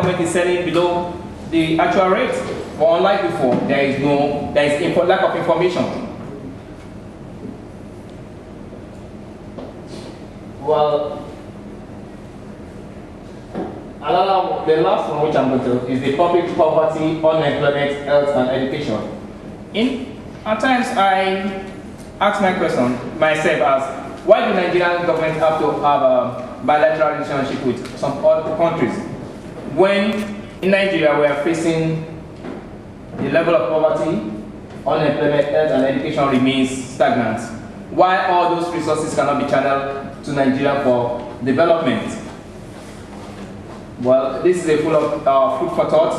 government is selling below the actual rate. But unlike before, there is lack of information. Well, the last one which I'm going to is the public poverty, unemployment, health, and education. At times I ask my question myself as, why do Nigerian government have to have a bilateral relationship with some other countries when in Nigeria we are facing the level of poverty, unemployment, health, and education remains stagnant? Why all those resources cannot be channeled to Nigeria for development? Well, this is a full of food for thought.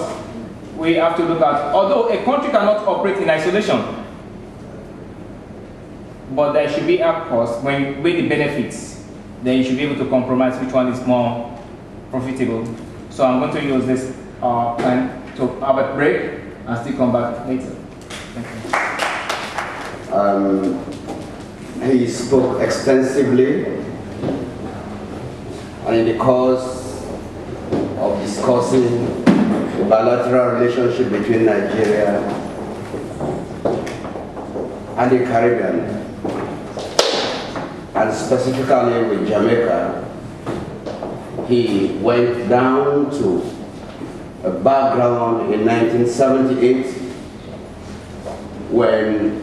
We have to look at, although a country cannot operate in isolation, but there should be a cost when you weigh the benefits, then you should be able to compromise which one is more profitable. So I'm going to use this time to have a break and still come back later. Thank you. He spoke extensively, and in the course of discussing the bilateral relationship between Nigeria and the Caribbean, and specifically with Jamaica, he went down to a background in 1978 when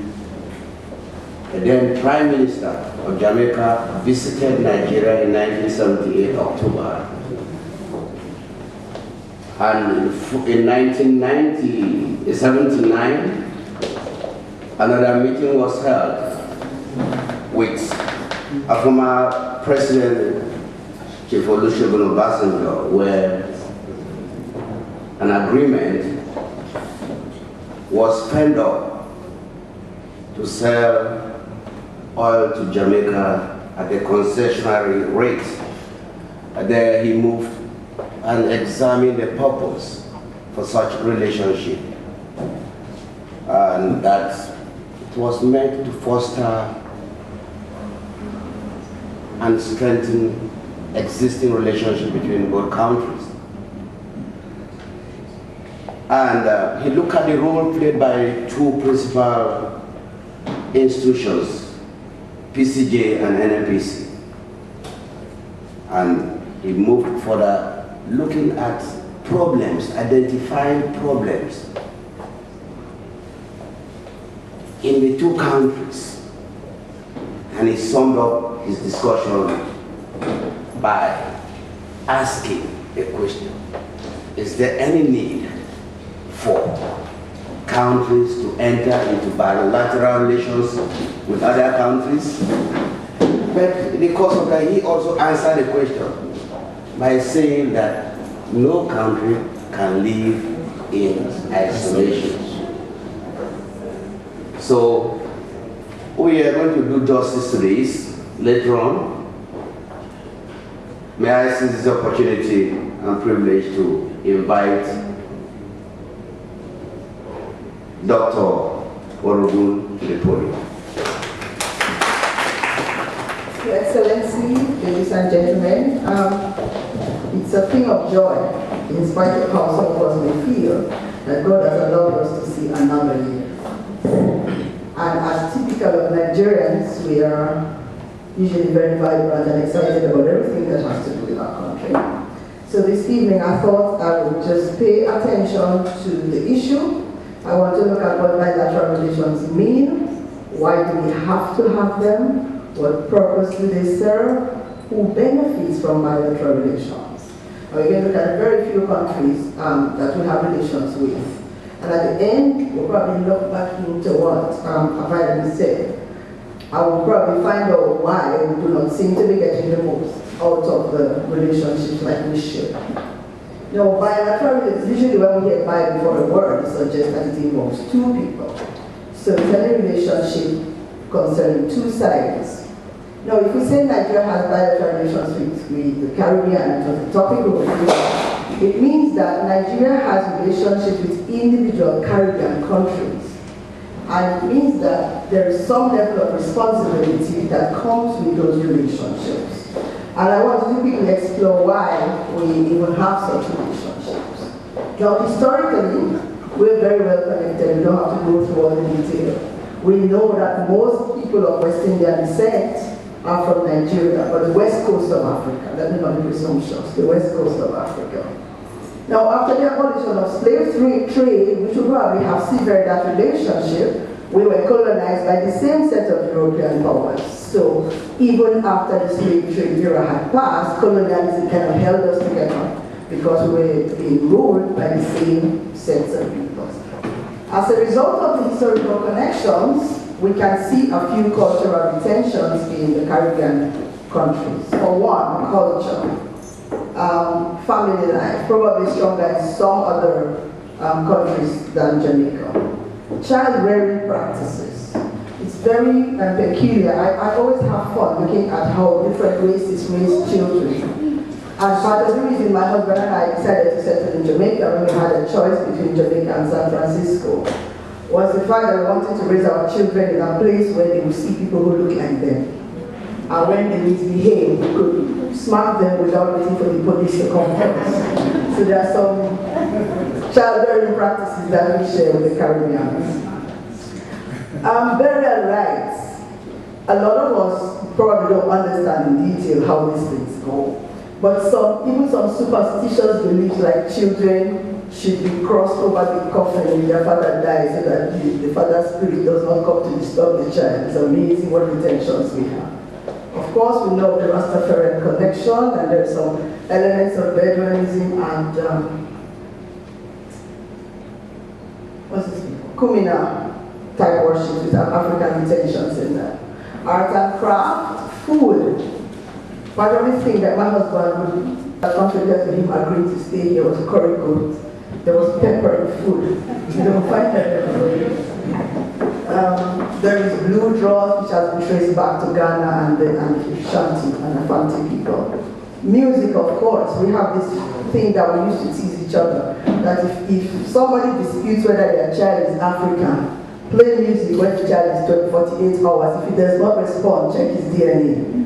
the then Prime Minister of Jamaica visited Nigeria in 1978 October. And in 1979, another meeting was held with a former President, Chief Olusegun Obasanjo, where an agreement was penned up to sell oil to Jamaica at a concessionary rate. There he moved and examined the purpose for such relationship, and that it was meant to foster and strengthen existing relationship between both countries. And he looked at the role played by two principal institutions, PCJ and NNPC, and he moved further, looking at problems, identifying problems in the two countries. And he summed up his discussion by asking a question: is there any need for countries to enter into bilateral relations with other countries? But in the course of that, he also answered the question by saying that no country can live in isolation. So we are going to do justice to this later on. May I seize this opportunity and privilege to invite Dr. Orogun to the podium. Your Excellency, ladies and gentlemen, it's a thing of joy, in spite of how some of us may feel, that God has allowed us to see another year. And as typical of Nigerians, we are usually very vibrant and excited about everything that has to do with our country. So this evening I thought I would just pay attention to the issue. I want to look at what bilateral relations mean, why do we have to have them, what purpose do they serve, who benefits from bilateral relations. We're going to look at very few countries that we have relations with. And at the end, we'll probably look back into what Avayami said. I will probably find out why we do not seem to be getting the most out of the relationship like we should. Now, bilateral, usually when we hear bi before a word, it suggests that it involves two people. So it's any relationship concerning two sides. Now, if we say Nigeria has bilateral relations with the Caribbean, which was the topic of the it means that Nigeria has relationships with individual Caribbean countries. And it means that there is some level of responsibility that comes with those relationships. And I want to quickly explore why we even have such relationships. Now, historically, we're very well connected. We don't have to go through all the detail. We know that most people of West Indian descent are from Nigeria, but the west coast of Africa. Let me not be presumptuous, the west coast of Africa. Now, after the abolition of slave trade, which would probably have severed that relationship, we were colonized by the same set of European powers. So, even after the slave trade era had passed, colonialism kind of held us together because we were being ruled by the same sets of people. As a result of the historical connections, we can see a few cultural retentions in the Caribbean countries. For one, culture. Family life, probably stronger in some other countries than Jamaica. Child rearing practices. It's very peculiar. I always have fun looking at how different races raise children. And part of the reason my husband and I decided to settle in Jamaica when we had a choice between Jamaica and San Francisco was the fact that we wanted to raise our children in a place where they would see people who look like them. And when they misbehave, we could smack them without waiting for the police to come first. So there are some child rearing practices that we share with the Caribbeans. Burial rites. A lot of us probably don't understand in detail how these things go. But even some superstitious beliefs like children should be crossed over the coffin when their father dies so that the father's spirit does not come to disturb the child. It's amazing what retentions we have. Of course, we know the Rastafarian connection, and there's some elements of Bedouinism and Kumina type worship with African intentions in that. Art and craft, food. One of the things that my husband would contribute to him agreeing to stay here was curry goat. There was pepper in food. You don't find that everywhere. There is blue draws, which has been traced back to Ghana and the Shanti and Afanti people. Music, of course. We have this thing that we used to tease each other, that if somebody disputes whether their child is African, play music when the child is 48 hours. If he does not respond, check his DNA.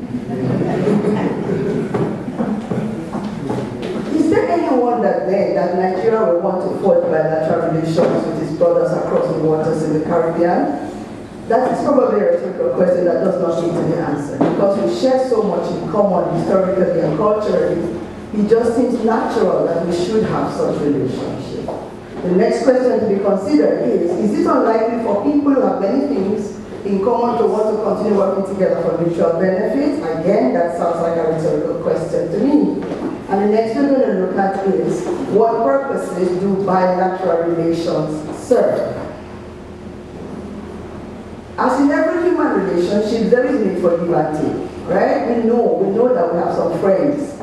Is there any wonder then that Nigeria will want to forge bilateral relations with its brothers across the waters in the Caribbean? That is probably a rhetorical question that does not need to be answered, because we share so much in common historically and culturally. It just seems natural that we should have such relationship. The next question to be considered is it unlikely for people who have many things in common to want to continue working together for mutual benefit? Again, that sounds like a rhetorical question to me. And the next we're going to look at is, what purposes do bilateral relations serve? As in every human relationship, there is need for give and take, right? We know that we have some friends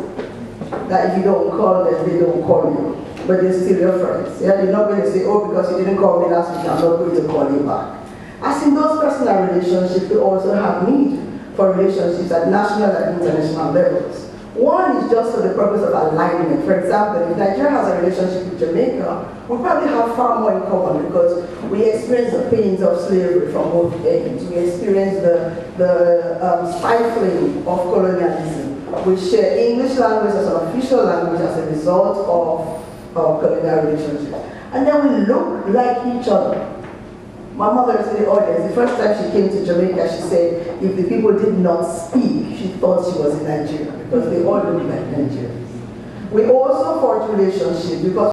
that if you don't call them, they don't call you, but they're still your friends. Yeah? You're not going to say, oh, because you didn't call me last week, I'm not going to call you back. As in those personal relationships, we also have need for relationships at national and international levels. One is just for the purpose of alignment. For example, if Nigeria has a relationship with Jamaica, we probably have far more in common because we experience the pains of slavery from both ends. We experience the stifling of colonialism. We share English language as an official language as a result of our colonial relationships. And then we look like each other. My mother is in the audience. The first time she came to Jamaica, she said if the people did not speak, she thought she was in Nigeria because they all look like Nigerians. We also forge relationships because